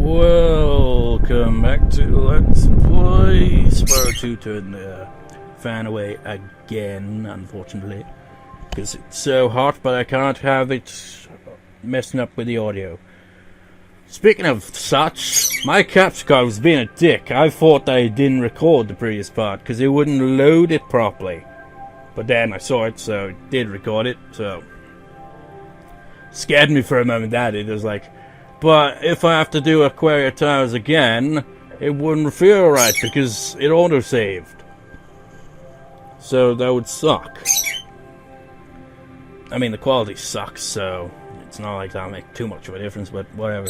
Welcome back to Let's Play Spyro 2 turn the fan away again, unfortunately. Because it's so hot, but I can't have it messing up with the audio. Speaking of such, my capture card was being a dick. I thought I didn't record the previous part because it wouldn't load it properly. But then I saw it, so it did record it, so... Scared me for a moment, that it was like... But if I have to do Aquaria Towers again, it wouldn't feel right because it auto-saved. So that would suck. I mean, the quality sucks, so it's not like that'll make too much of a difference, but whatever.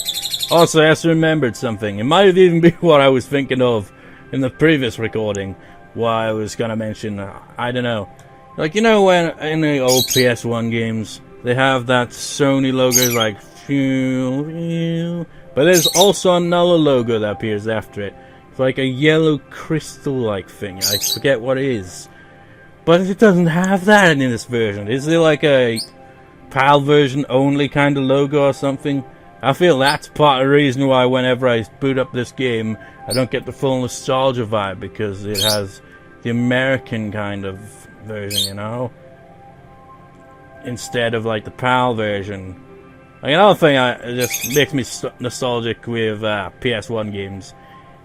Also, I just remembered something. It might have even been what I was thinking of in the previous recording, why I was gonna mention, I don't know. Like, you know when in the old PS1 games, they have that Sony logo like... But there's also another logo that appears after it. It's like a yellow crystal-like thing. I forget what it is. But it doesn't have that in this version. Is it like a PAL version only kind of logo or something? I feel that's part of the reason why whenever I boot up this game, I don't get the full nostalgia vibe, because it has the American kind of version, you know? Instead of like the PAL version. Like, another thing that just makes me nostalgic with PS1 games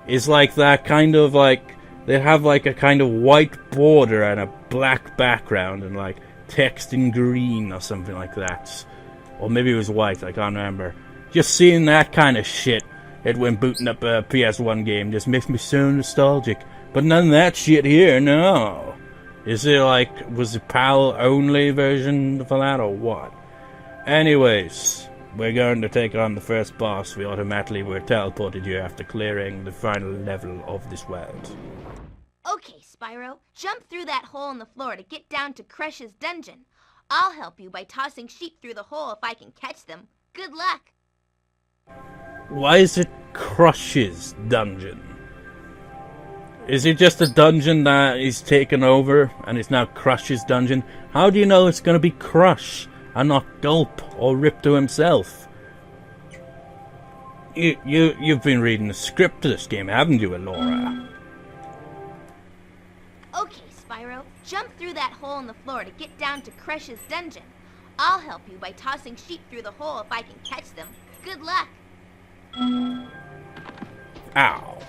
is like that kind of like, they have like a kind of white border and a black background and like text in green or something like that. Or maybe it was white, I can't remember. Just seeing that kind of shit when booting up a PS1 game just makes me so nostalgic. But none of that shit here, no. Is it like, was it PAL only version for that or what? Anyways, we're going to take on the first boss. We automatically were teleported here after clearing the final level of this world. Okay, Spyro, jump through that hole in the floor to get down to Crush's dungeon. I'll help you by tossing sheep through the hole if I can catch them. Good luck. Why is it Crush's dungeon? Is it just a dungeon that is taken over and it's now Crush's dungeon? How do you know it's going to be Crush and not Gulp or Ripto himself? You've been reading the script to this game, haven't you, Elora? Okay, Spyro, jump through that hole in the floor to get down to Crush's dungeon. I'll help you by tossing sheep through the hole if I can catch them. Good luck. Ow.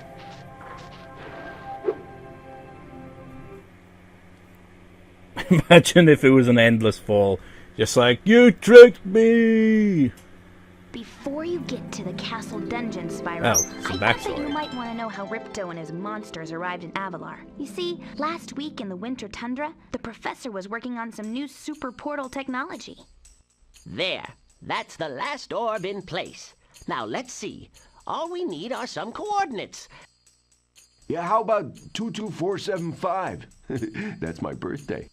Imagine if it was an endless fall. Just like, you tricked me! Before you get to the castle dungeon, Spyro, some I thought that backstory. you might want to know how Ripto and his monsters arrived in Avalar. You see, last week in the winter tundra, the professor was working on some new super portal technology. There. That's the last orb in place. Now, let's see. All we need are some coordinates. Yeah, how about 22475? That's my birthday.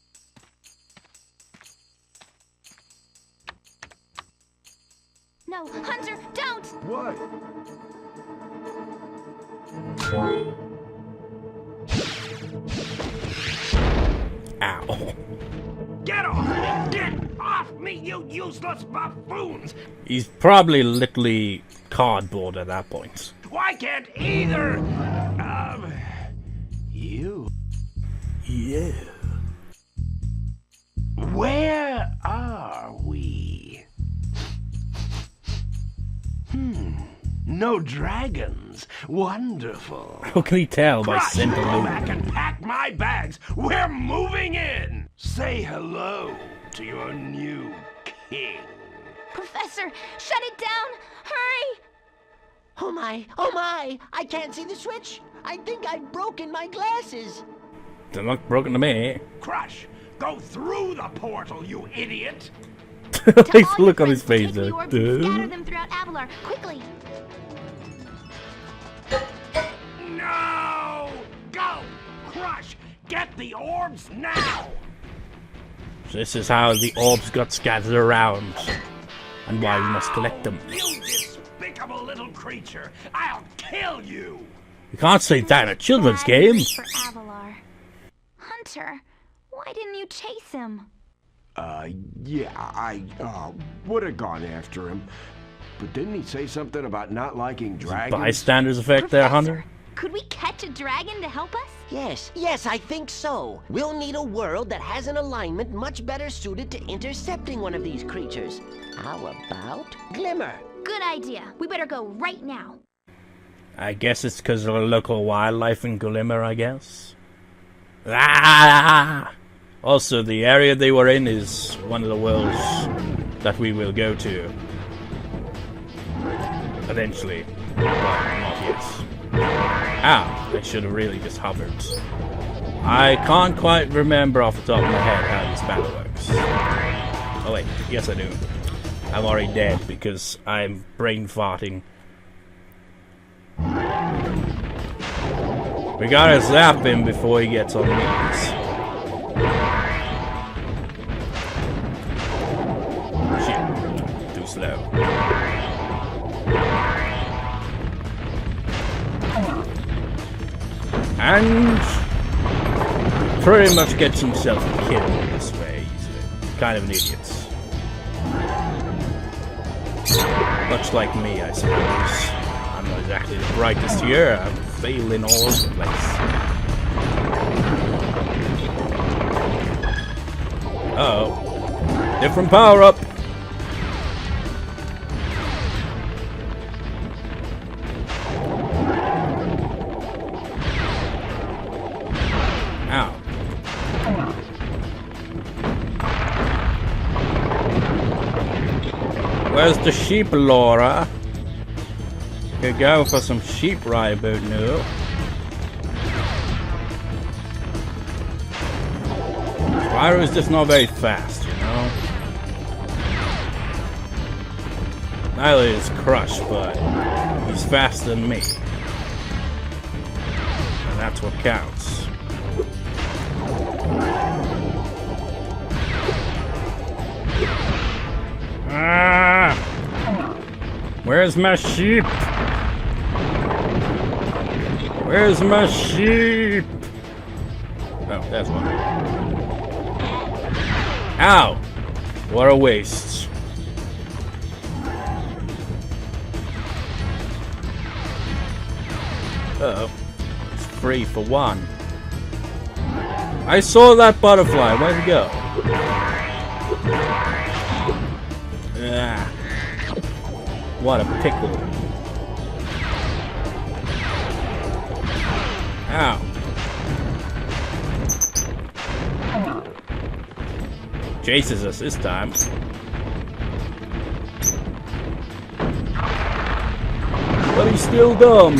No, Hunter, don't! What? Ow. Get off me! Get off me, you useless buffoons! He's probably literally cardboard at that point. Why can't either of you? Yeah. Where are we? No dragons. Wonderful. How can he tell by Crush, scent go alone? back and pack my bags. We're moving in. Say hello to your new king. Professor, shut it down! Hurry! Oh my, I can't see the switch. I think I've broken my glasses. Doesn't look broken to me. Crush, go through the portal, you idiot. Nice look on his face. Take the orbs and scatter them throughout Avalar, quickly! No! Go! Crush! Get the orbs now! This is how the orbs got scattered around, and why we must collect them. You despicable little creature! I'll kill you! You can't say that in a children's Bad game. news for Avalar. Hunter, why didn't you chase him? Yeah, I would have gone after him. But didn't he say something about not liking dragons? Bystanders effect there, Professor, Hunter? could we catch a dragon to help us? Yes, I think so. We'll need a world that has an alignment much better suited to intercepting one of these creatures. How about Glimmer? Good idea. We better go right now. I guess it's because of the local wildlife in Glimmer, I guess. Ah! Also, the area they were in is one of the worlds that we will go to. Eventually. Well, not yet. Ah, I should have really just hovered. I can't quite remember off the top of my head how this battle works. Oh wait, yes I do. I'm already dead because I'm brain farting. We gotta zap him before he gets on knees. Shit, too slow. And pretty much gets himself killed this way easily. Kind of an idiot. Much like me, I suppose. I'm not exactly the brightest here. I'm failing all over the place. Uh-oh. Different power-up. Ow. Where's the sheep, Laura? Could go for some sheep right about now. Spyro's just not very fast, you know? Neither is Crush, but he's faster than me. And that's what counts. Ah! Where's my sheep? Where's my sheep? Oh, that's one. Ow! What a waste. Uh-oh. It's free for one. I saw that butterfly. Where'd it go? Ah. What a pickle. Ow. Chases us this time. But he's still dumb.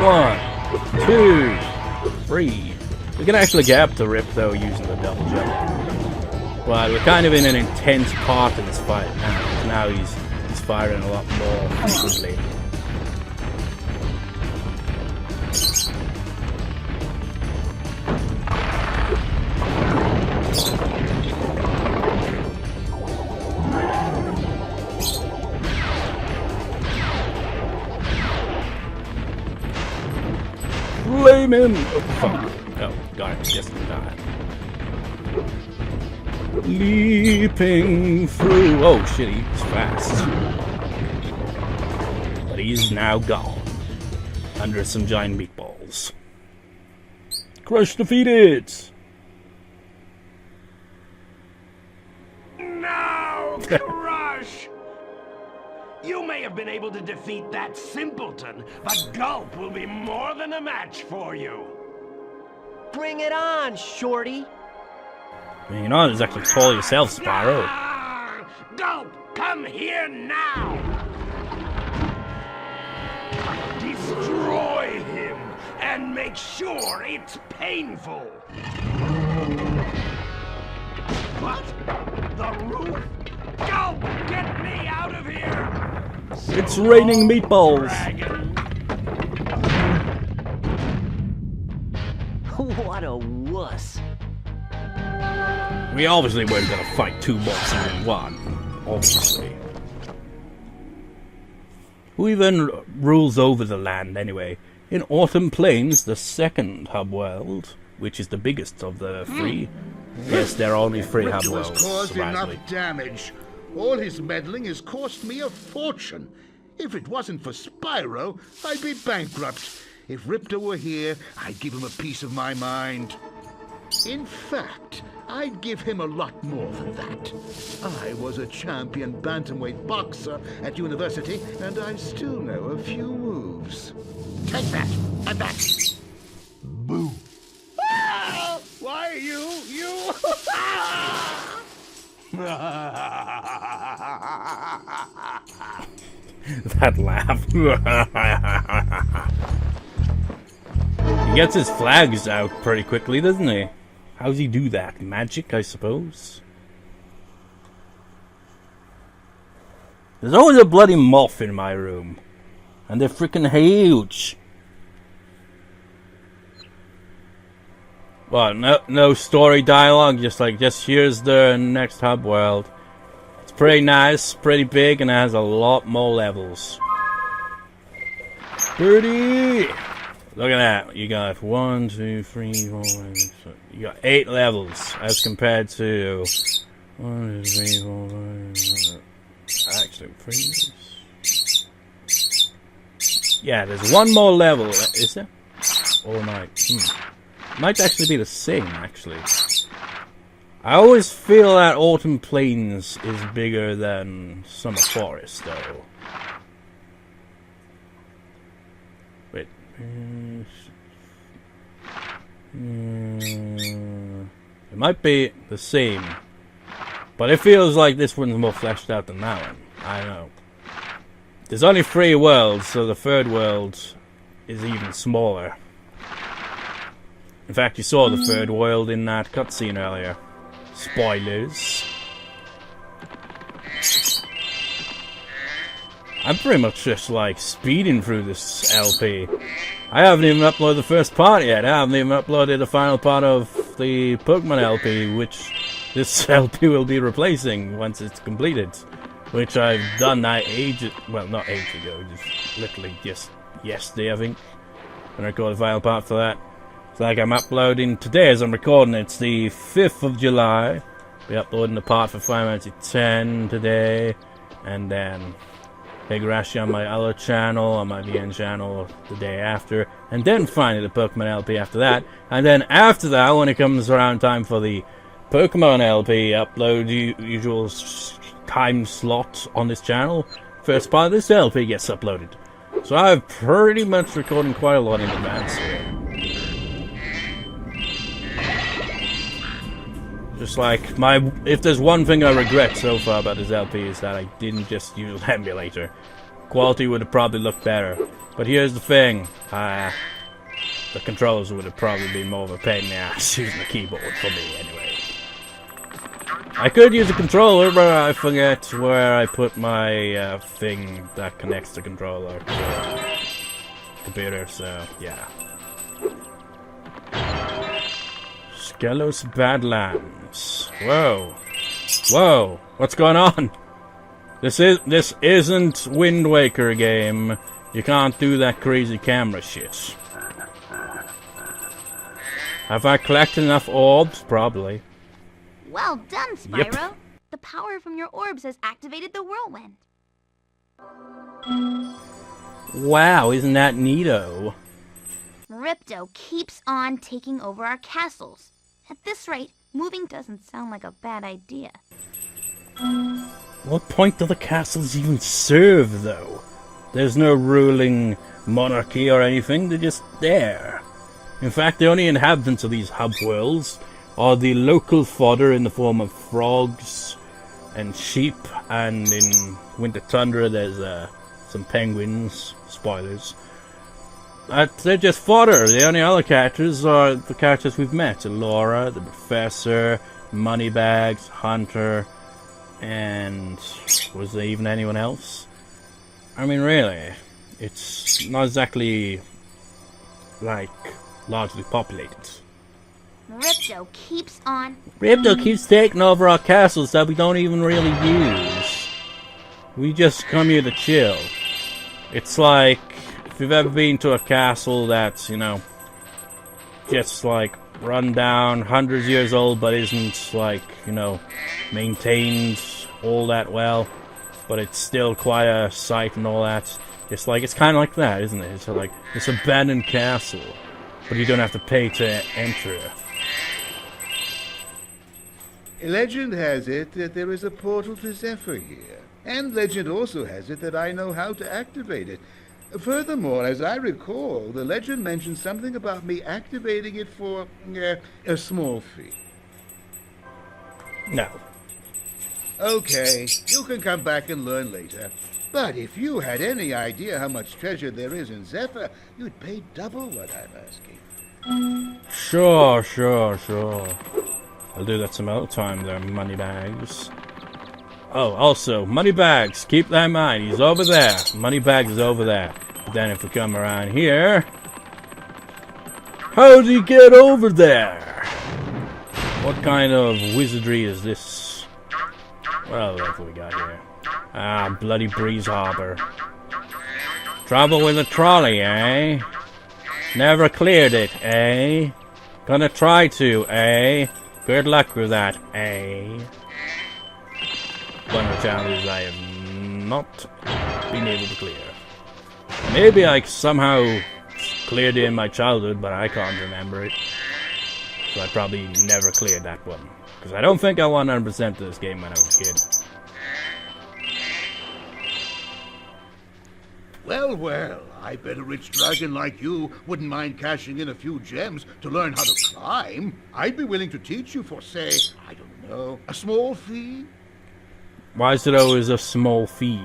One, two, three. We can actually get up to Rip though using the double jump. But we're kind of in an intense part of this fight now. Now he's firing a lot more frequently. Flame him! Oh, fuck. Oh, got it. Just in time. Leaping through. Oh shit, he's fast. But he's now gone. Under some giant meatballs. Crush defeated! Now, Crush! You may have been able to defeat that simpleton, but Gulp will be more than a match for you. Bring it on, Shorty. I mean, you're not exactly tall yourself, Spyro. Ah! Gulp, come here now! Destroy him, and make sure it's painful. What? The roof? Gulp, get me out of here! It's raining meatballs. Dragon. What a wuss. We obviously weren't gonna fight two bosses in one. Obviously. Who even rules over the land anyway? In Autumn Plains, the second hub world, which is the biggest of the three, Yes, there are only 3 hub Ripto has worlds, caused surprisingly. enough damage. All his meddling has cost me a fortune. If it wasn't for Spyro, I'd be bankrupt. If Ripto were here, I'd give him a piece of my mind. In fact, I'd give him a lot more than that. I was a champion bantamweight boxer at university, and I still know a few moves. Take that, and that. Boo. Ah! Why, you... That laugh. He gets his flags out pretty quickly, doesn't he? How does he do that? Magic, I suppose? There's always a bloody moth in my room. And they're freaking huge. Well, no story dialogue, just here's the next hub world. It's pretty nice, pretty big, and it has a lot more levels. 30! Look at that. You got 1, 2, 3, 4, 5, 6, you got 8 levels as compared to 1, 2, 3, 4, 5, actually 3. Yeah, there's 1 more level, is there? Or might might actually be the same, actually. I always feel that Autumn Plains is bigger than Summer Forest, though. Wait. It might be the same. But it feels like this one's more fleshed out than that one. I don't know. There's only 3 worlds, so the 3rd world is even smaller. In fact, you saw the 3rd world in that cutscene earlier. Spoilers. I'm pretty much just like speeding through this LP. I haven't even uploaded the first part yet. I haven't even uploaded the final part of the Pokemon LP, which this LP will be replacing once it's completed. Which I've done that well, not age ago, just literally just yesterday, I think. And I recorded the final part for that. It's like I'm uploading today as I'm recording. It's the 5th of July. Be uploading the part for Final Fantasy X today, and then Higurashi on my other channel, on my VN channel the day after, and then finally the Pokemon LP after that. And then after that, when it comes around time for the Pokemon LP upload, usual time slot on this channel, first part of this LP gets uploaded. So I've pretty much recording quite a lot in advance here. Just like, if there's one thing I regret so far about this LP is that I didn't just use an emulator. Quality would have probably looked better. But here's the thing, the controls would have probably been more of a pain in the ass using the keyboard for me anyway. I could use a controller, but I forget where I put my thing that connects the controller to the computer, so yeah. Skelos Badlands. Whoa. Whoa. What's going on? This isn't Wind Waker game. You can't do that crazy camera shit. Have I collected enough orbs? Probably. Well done, Spyro. Yep. The power from your orbs has activated the whirlwind. Wow, isn't that neato? Ripto keeps on taking over our castles. At this rate, moving doesn't sound like a bad idea. What point do the castles even serve, though? There's no ruling monarchy or anything, they're just there. In fact, the only inhabitants of these hub worlds are the local fodder in the form of frogs and sheep, and in Winter Tundra there's some penguins, spoilers. They're just fodder. The only other characters are the characters we've met. Laura, the Professor, Moneybags, Hunter, and was there even anyone else? I mean, really, it's not exactly, like, largely populated. Ripto keeps taking over our castles that we don't even really use. We just come here to chill. It's like, if you've ever been to a castle that's, you know, just like run down, hundreds of years old, but isn't, like, you know, maintained all that well. But it's still quite a sight and all that. It's like, it's kind of like that, isn't it? It's like, this abandoned castle, but you don't have to pay to enter. Legend has it that there is a portal to Zephyr here. And legend also has it that I know how to activate it. Furthermore, as I recall, the legend mentioned something about me activating it for a small fee. No. Okay, you can come back and learn later. But if you had any idea how much treasure there is in Zephyr, you'd pay double what I'm asking. Sure. I'll do that some other time there, Moneybags. Oh, also, Moneybags, keep that in mind, he's over there. Moneybags is over there. But then if we come around here... How'd he get over there? What kind of wizardry is this? Well, what have we got here? Ah, bloody Breeze Harbor. Trouble with the trolley, eh? Never cleared it, eh? Gonna try to, eh? Good luck with that, eh? One of the challenges I have not been able to clear. Maybe I somehow cleared it in my childhood, but I can't remember it. So I probably never cleared that one. Because I don't think I 100% this game when I was a kid. Well, I bet a rich dragon like you wouldn't mind cashing in a few gems to learn how to climb. I'd be willing to teach you for, say, I don't know, a small fee? Why is it always a small fee?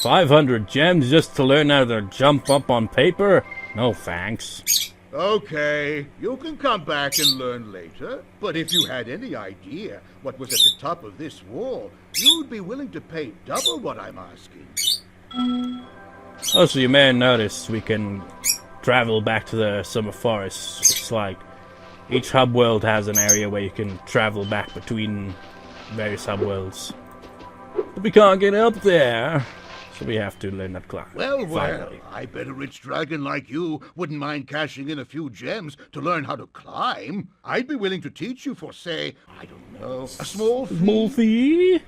500 gems just to learn how to jump up on paper? No thanks. Okay, you can come back and learn later. But if you had any idea what was at the top of this wall, you'd be willing to pay double what I'm asking. Oh, so you may have noticed we can travel back to the summer forest. It's like each hub world has an area where you can travel back between various hub worlds. But we can't get up there, so we have to learn that climb. Well, Finally. I bet a rich dragon like you wouldn't mind cashing in a few gems to learn how to climb. I'd be willing to teach you for, say, I don't know, a small fee. Small fee?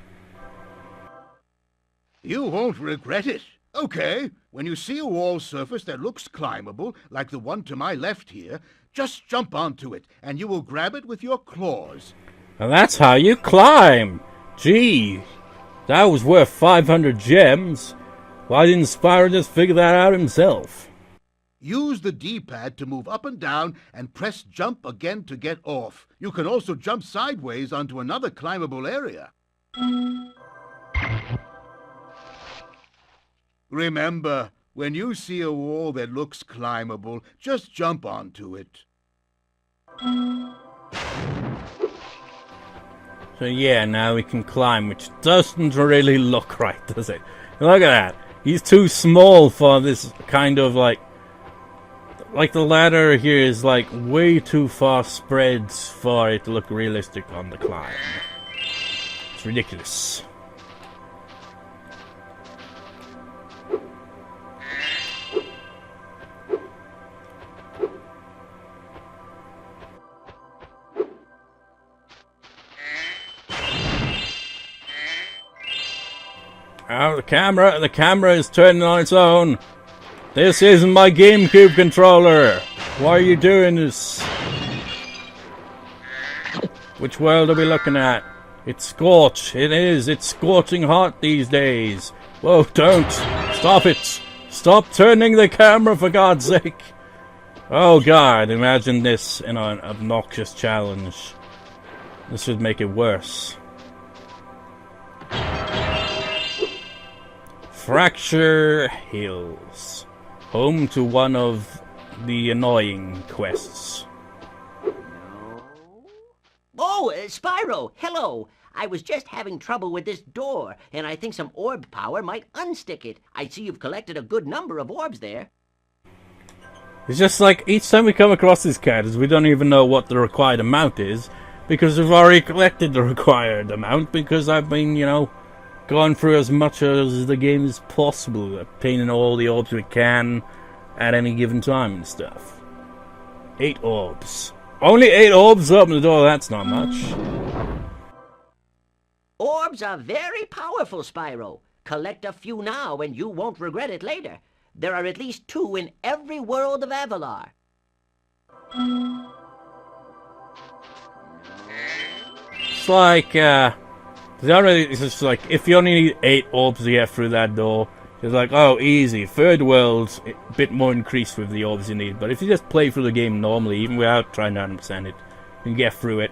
You won't regret it. Okay, when you see a wall surface that looks climbable, like the one to my left here, just jump onto it, and you will grab it with your claws. And that's how you climb! Gee, that was worth 500 gems. Why didn't Spyro just figure that out himself? Use the D-pad to move up and down, and press jump again to get off. You can also jump sideways onto another climbable area. Remember, when you see a wall that looks climbable, just jump onto it. So yeah, now we can climb, which doesn't really look right, does it? Look at that. He's too small for this kind of like the ladder here is like way too far spread for it to look realistic on the climb. It's ridiculous. Oh, the camera is turning on its own. This isn't my GameCube controller. Why are you doing this? Which world are we looking at? It's Scorch. It is. It's scorching hot these days. Whoa, don't. Stop it. Stop turning the camera, for God's sake. Oh, God. Imagine this in an obnoxious challenge. This would make it worse. Fracture Hills. Home to one of the annoying quests. Oh, Spyro, hello. I was just having trouble with this door, and I think some orb power might unstick it. I see you've collected a good number of orbs there. It's just like, each time we come across these characters, we don't even know what the required amount is, because we've already collected the required amount, because I've been, you know, gone through as much as the game is possible, obtaining all the orbs we can at any given time and stuff. 8 orbs. Only 8 orbs open the door, that's not much. Orbs are very powerful, Spyro. Collect a few now and you won't regret it later. There are at least 2 in every world of Avalar. It's like, it's just like, if you only need 8 orbs to get through that door, it's like, oh, easy. Third world's a bit more increased with the orbs you need. But if you just play through the game normally, even without trying to understand it, you can get through it.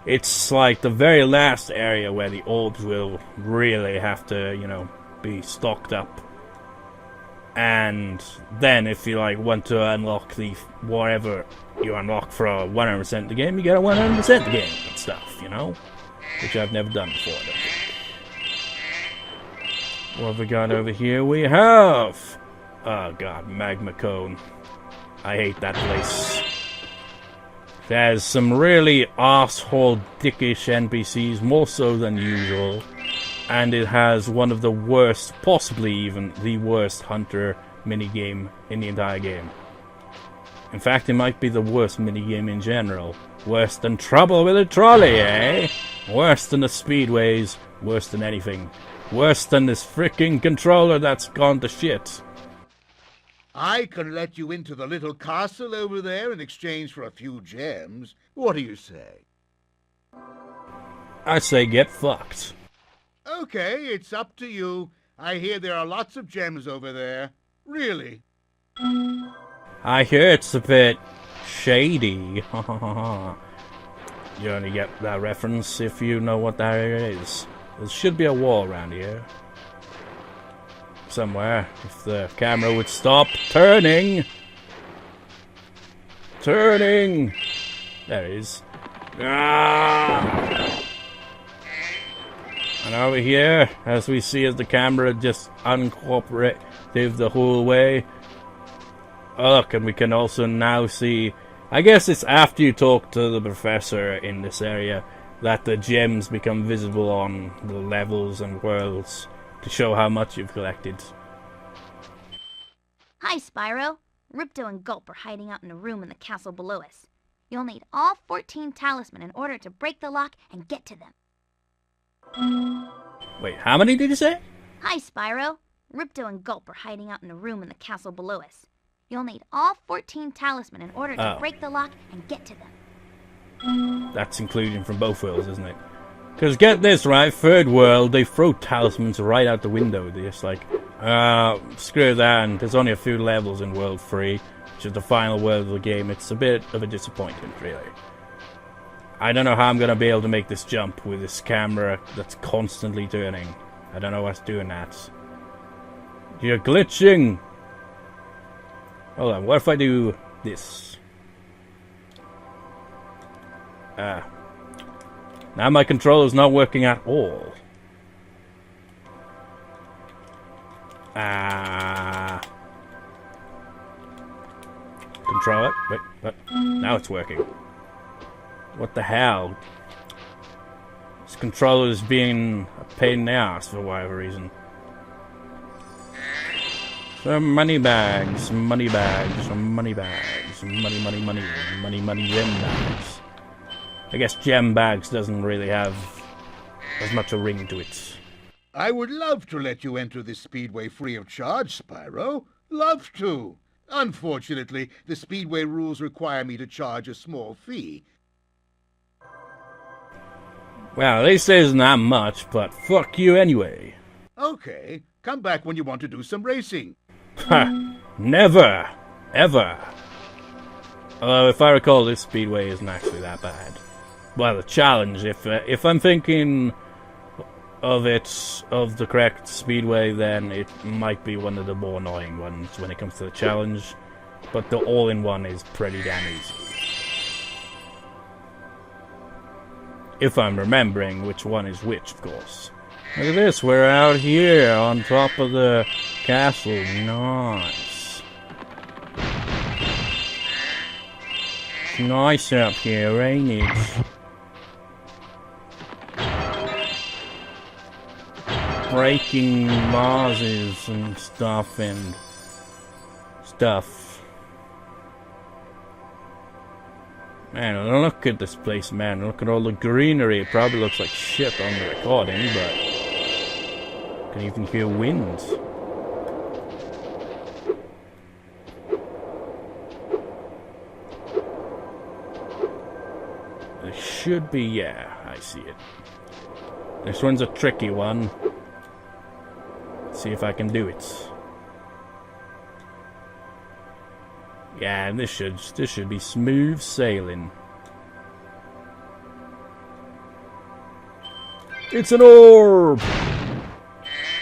It's like the very last area where the orbs will really have to, you know, be stocked up. And then if you like want to unlock the whatever you unlock for 100% the game, you get a 100% the game and stuff, you know? Which I've never done before, I don't think. What have we got over here? We have... Oh god, Magma Cone. I hate that place. There's some really arsehole dickish NPCs, more so than usual. And it has one of the worst, possibly even the worst hunter minigame in the entire game. In fact, it might be the worst minigame in general. Worse than Trouble with a Trolley, eh? Worse than the speedways. Worse than anything. Worse than this freaking controller that's gone to shit. I can let you into the little castle over there in exchange for a few gems. What do you say? I say get fucked. Okay, it's up to you. I hear there are lots of gems over there. Really? I hear it's a bit shady. You only get that reference if you know what that is. There should be a wall around here. Somewhere. If the camera would stop turning. Turning! There it is. Ah! And over here, as we see as the camera just uncooperative the whole way. Oh, look, and we can also now see... I guess it's after you talk to the professor in this area that the gems become visible on the levels and worlds to show how much you've collected. Hi, Spyro. Ripto and Gulp are hiding out in a room in the castle below us. You'll need all 14 talisman in order to break the lock and get to them. Wait, how many did you say? Hi, Spyro. Ripto and Gulp are hiding out in a room in the castle below us. You'll need all 14 talisman in order to break the lock and get to them. That's including from both worlds, isn't it? Because get this, right? Third world, they throw talismans right out the window. They're just like, screw that, and there's only a few levels in World 3, which is the final world of the game. It's a bit of a disappointment, really. I don't know how I'm going to be able to make this jump with this camera that's constantly turning. I don't know what's doing that. You're glitching! Hold on, what if I do this? Now my controller's not working at all. Control it. Wait, what? Now it's working. What the hell? This controller is being a pain in the ass for whatever reason. Some money bags, money bags, money bags, money, money, money, money, money, gem bags. I guess gem bags doesn't really have as much a ring to it. I would love to let you enter this speedway free of charge, Spyro. Love to. Unfortunately, the speedway rules require me to charge a small fee. Well, they say it's not much, but fuck you anyway. Okay, come back when you want to do some racing. Ha! Never! Ever! Although, if I recall, this speedway isn't actually that bad. Well, the challenge, if I'm thinking of the correct speedway, then it might be one of the more annoying ones when it comes to the challenge. But the all-in-one is pretty damn easy. If I'm remembering which one is which, of course. Look at this, we're out here on top of the castle. Nice. It's nice up here, ain't it? Breaking vases and stuff and stuff. Man, look at this place, man. Look at all the greenery. It probably looks like shit on the recording, but you can even hear wind. There should be, yeah, I see it. This one's a tricky one. Let's see if I can do it. Yeah, this should be smooth sailing. It's an orb!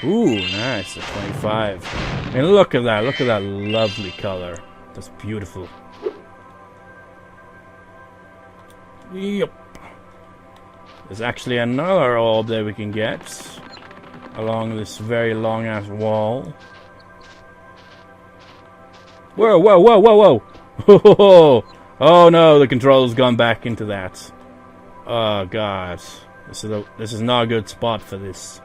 Ooh, nice, a 25. And look at that lovely color. That's beautiful. Yep. There's actually another orb that we can get along this very long ass wall. Whoa, whoa, whoa, whoa, whoa! Oh no, the controller's gone back into that. Oh god. This is not a good spot for this.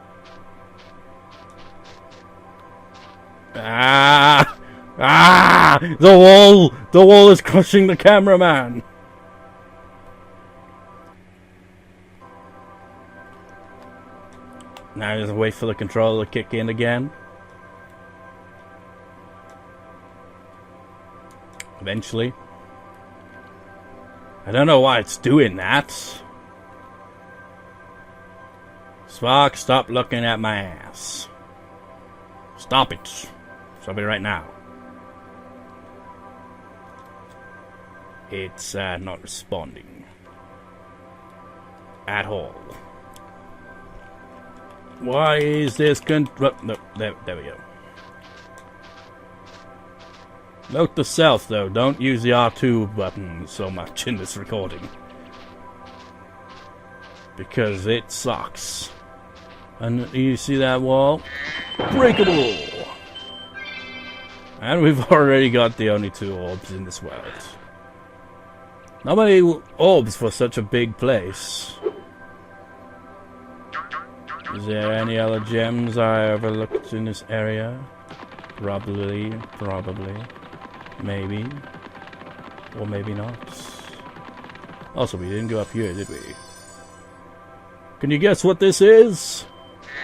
Ah! Ah! The wall is crushing the cameraman! Now just wait for the controller to kick in again. Eventually. I don't know why it's doing that. Spark, stop looking at my ass. Stop it. Stop it right now. It's not responding. At all. Why is this no, there we go. Note to self, though, don't use the R2 button so much in this recording. Because it sucks. And you see that wall? Breakable! And we've already got the only 2 orbs in this world. Not many orbs for such a big place. Is there any other gems I overlooked in this area? Probably. Maybe. Or maybe not. Also, we didn't go up here, did we? Can you guess what this is?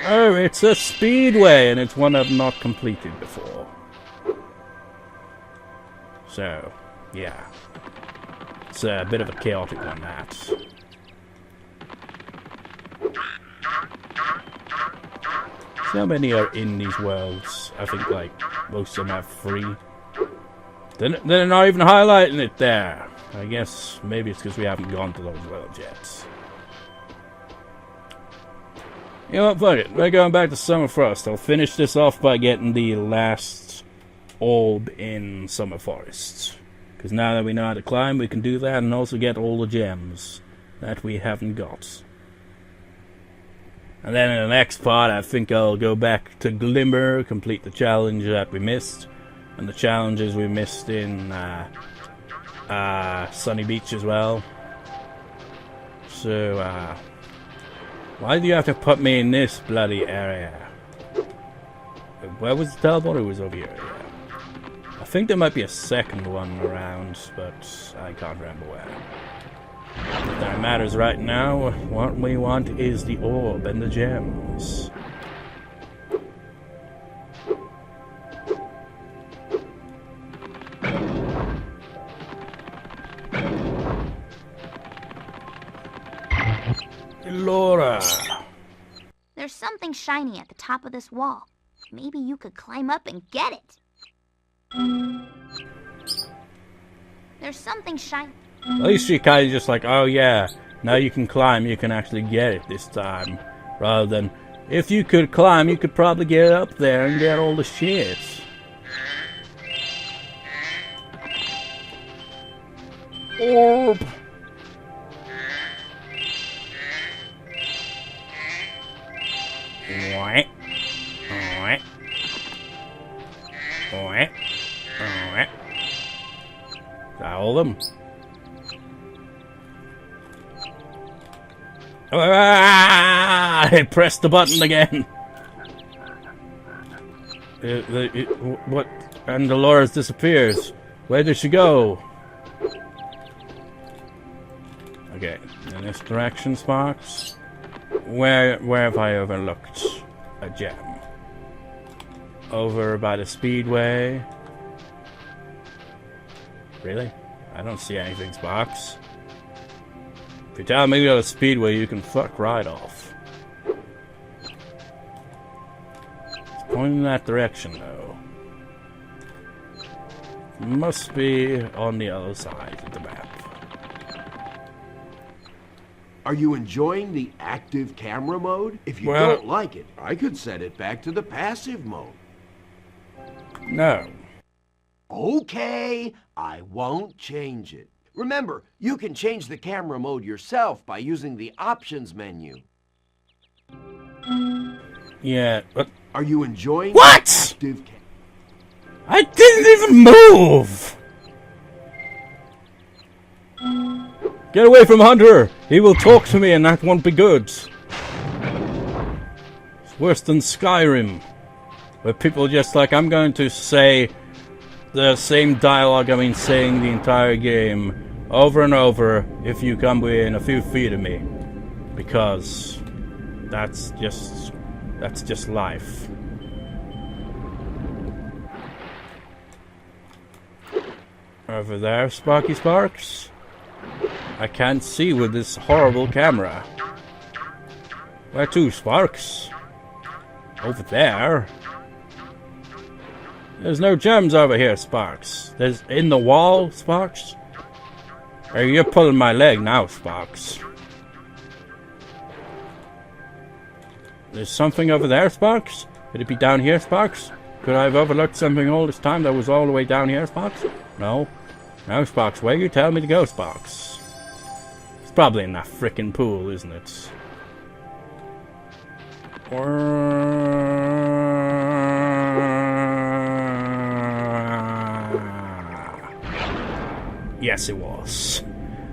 Oh, it's a speedway, and it's one I've not completed before. So, yeah. It's a bit of a chaotic one, that. So many are in these worlds. I think, like, most of them have 3. They're not even highlighting it there. I guess maybe it's because we haven't gone to those worlds yet. You know what, fuck it. We're going back to Summer Frost. I'll finish this off by getting the last orb in Summer Forest. Because now that we know how to climb, we can do that and also get all the gems that we haven't got. And then in the next part, I think I'll go back to Glimmer, complete the challenge that we missed. And the challenges we missed in Sunny Beach as well. So, why do you have to put me in this bloody area? Where was the teleport? It was over here. Yeah. I think there might be a second one around, but I can't remember where. That matters right now. What we want is the orb and the gems. Laura! There's something shiny at the top of this wall. Maybe you could climb up and get it. There's something shiny. At least she kind of just like, oh yeah, now you can climb, you can actually get it this time. Rather than, if you could climb, you could probably get up there and get all the shit. Orb! All of them. I pressed the button again. What? And Dolores disappears. Where did she go? Okay, in this direction, Sparks. Where have I overlooked a gem? Over by the speedway. Really? I don't see anything, Sparks. If you tell me there's a speedway, you can fuck right off. It's pointing in that direction, though. Must be on the other side of the map. Are you enjoying the active camera mode? If you Well- don't like it, I could set it back to the passive mode. No. Okay, I won't change it. Remember, you can change the camera mode yourself by using the options menu. Yeah, but... Are you enjoying What? the active I didn't even move! Get away from Hunter! He will talk to me and that won't be good. It's worse than Skyrim. Where people just like, I'm going to say the same dialogue I've been saying the entire game over and over if you come within a few feet of me. Because that's just life. Over there, Sparky Sparks. I can't see with this horrible camera. Where to, Sparks? Over there. There's no gems over here, Sparks. There's in the wall, Sparks. Or you're pulling my leg now, Sparks. There's something over there, Sparks? Could it be down here, Sparks? Could I have overlooked something all this time that was all the way down here, Sparks? No. No, Sparks. Where you tell me to go, Sparks? It's probably in that frickin' pool, isn't it? Yes, it was.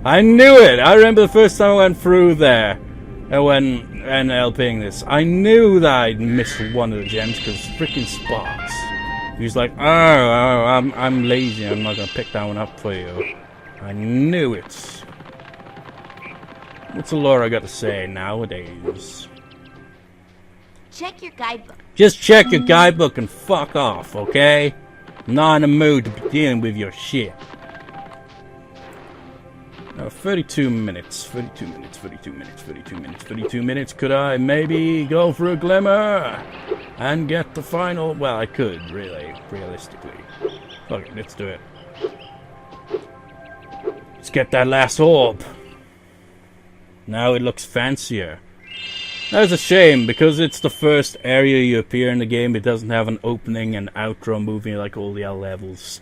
I knew it! I remember the first time I went through there and LPing this. I knew that I'd missed one of the gems because frickin' Sparks. He was like, I'm lazy, I'm not gonna pick that one up for you. I knew it. What's Laura got to say nowadays? Check your guidebook. Just check your guidebook and fuck off, okay? I'm not in the mood to be dealing with your shit. 32 minutes, 32 minutes, 32 minutes, 32 minutes, 32 minutes. Could I maybe go for a Glimmer and get the final? Well, I could, really, realistically. Okay, let's do it. Let's get that last orb. Now it looks fancier. That's a shame, because it's the first area you appear in the game. It doesn't have an opening and outro movie like all the other levels.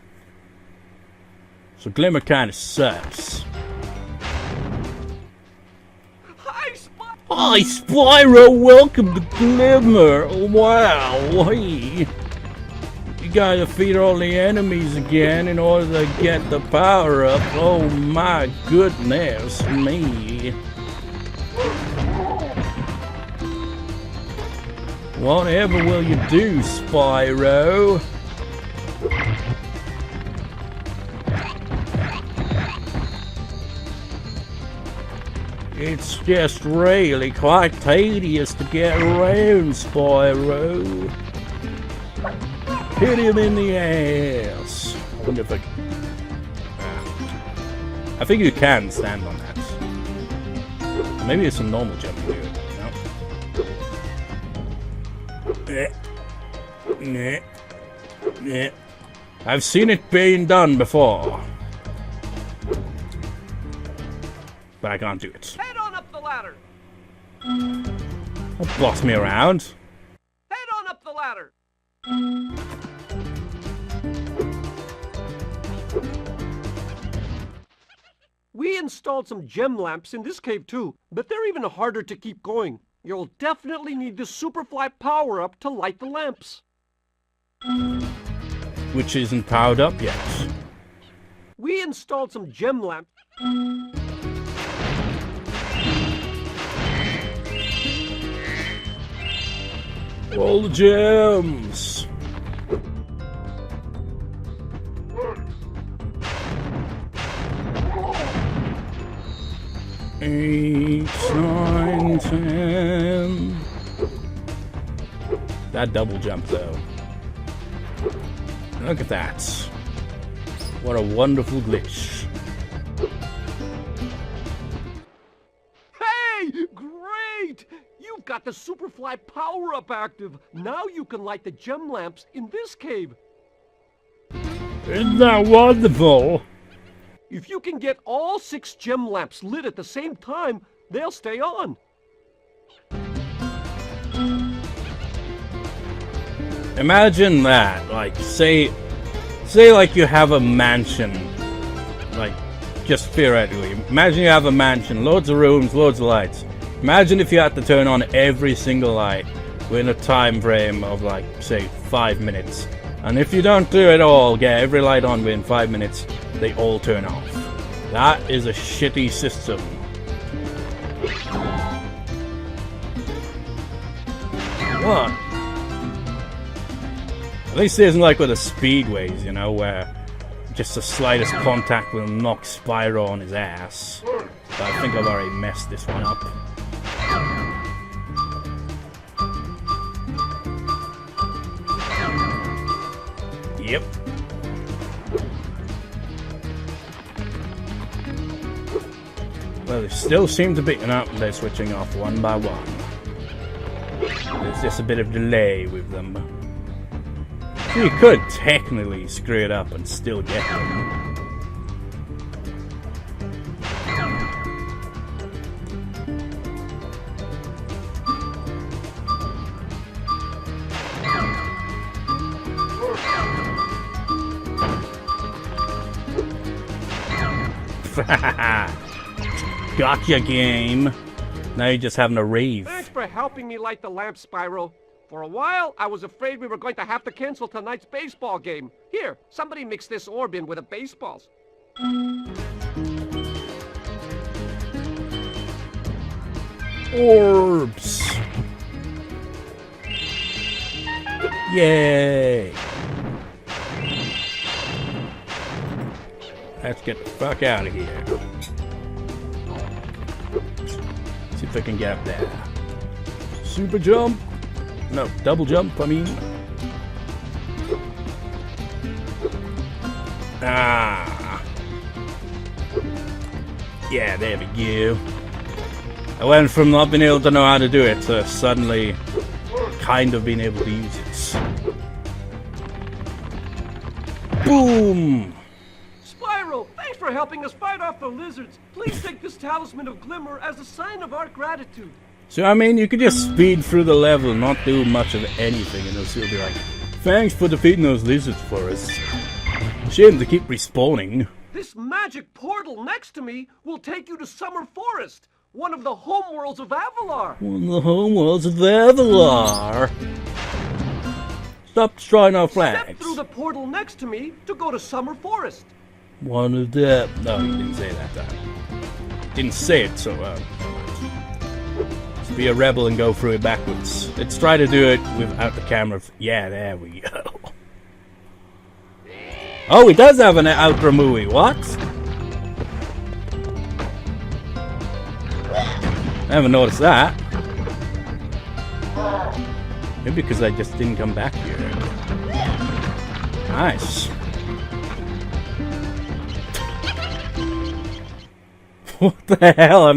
So Glimmer kind of sucks. Hi, Spyro! Welcome to Glimmer! Wow! Hey. You gotta defeat all the enemies again in order to get the power up. Oh my goodness me! Whatever will you do, Spyro? It's just really quite tedious to get around, Spyro. Hit him in the ass. I wonder if I think you can stand on that. Maybe it's a normal jump to do it. No. I've seen it being done before. But I can't do it. Head on up the ladder. Don't boss me around. Head on up the ladder. We installed some gem lamps in this cave too, but they're even harder to keep going. You'll definitely need the Superfly power-up to light the lamps. Which isn't powered up yet. We installed some gem lamps. All the gems. 8, 9, 10. That double jump, though. Look at that. What a wonderful glitch. Hey! Great! You've got the Superfly power-up active. Now you can light the gem lamps in this cave. Isn't that wonderful? If you can get all 6 gem lamps lit at the same time, they'll stay on. Imagine that, like, say like you have a mansion, like, just theoretically. Imagine you have a mansion, loads of rooms, loads of lights. Imagine if you had to turn on every single light within a time frame of, like, say, 5 minutes. And if you don't do it all, get every light on within 5 minutes, they all turn off. That is a shitty system. What? At least it isn't like with the speedways, you know, where just the slightest contact will knock Spyro on his ass. But I think I've already messed this one up. Yep. Well, they still seem to be... No, they're switching off one by one. There's just a bit of delay with them. So you could technically screw it up and still get them. Gotcha, game. Now you're just having a rave. Thanks for helping me light the lamp, Spyro. For a while, I was afraid we were going to have to cancel tonight's baseball game. Here, somebody mix this orb in with the baseballs. Orbs. Yay. Let's get the fuck out of here. See if I can get up there. Super jump. No, double jump, I mean. Ah. Yeah, there we go. I went from not being able to know how to do it to suddenly kind of being able to use it. Boom! Spyro, thanks for helping us fight off the lizards. Please take this talisman of Glimmer as a sign of our gratitude. So, I mean, you could just speed through the level, not do much of anything, and it'll still be like, thanks for defeating those lizards for us. Shame to keep respawning. This magic portal next to me will take you to Summer Forest, one of the homeworlds of Avalar. One of the homeworlds of Avalar. Stop destroying our flags. Step through the portal next to me to go to Summer Forest. One of the... No, you didn't say that time. Didn't say it, so, let's be a rebel and go through it backwards. Let's try to do it without the camera. Yeah, there we go. Oh, he does have an outro movie. What? I haven't noticed that. Maybe because I just didn't come back here. Nice. What the hell?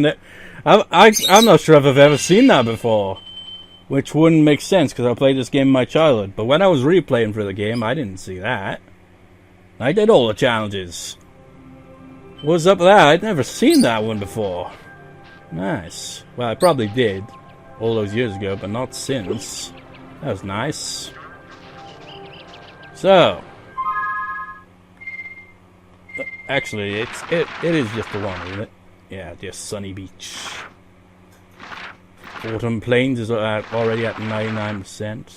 I'm not sure if I've ever seen that before. Which wouldn't make sense because I played this game in my childhood. But when I was replaying for the game, I didn't see that. I did all the challenges. What's up with that? I'd never seen that one before. Nice. Well, I probably did all those years ago, but not since. That was nice. So, actually, it is just the one, isn't it? Yeah, just Sunny Beach. Autumn Plains is already at 99%.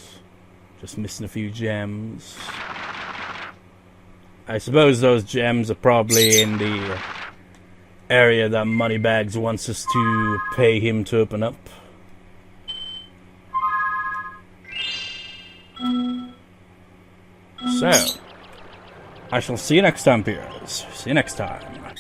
Just missing a few gems. I suppose those gems are probably in the area that Moneybags wants us to pay him to open up. So, I shall see you next time, peers. See you next time.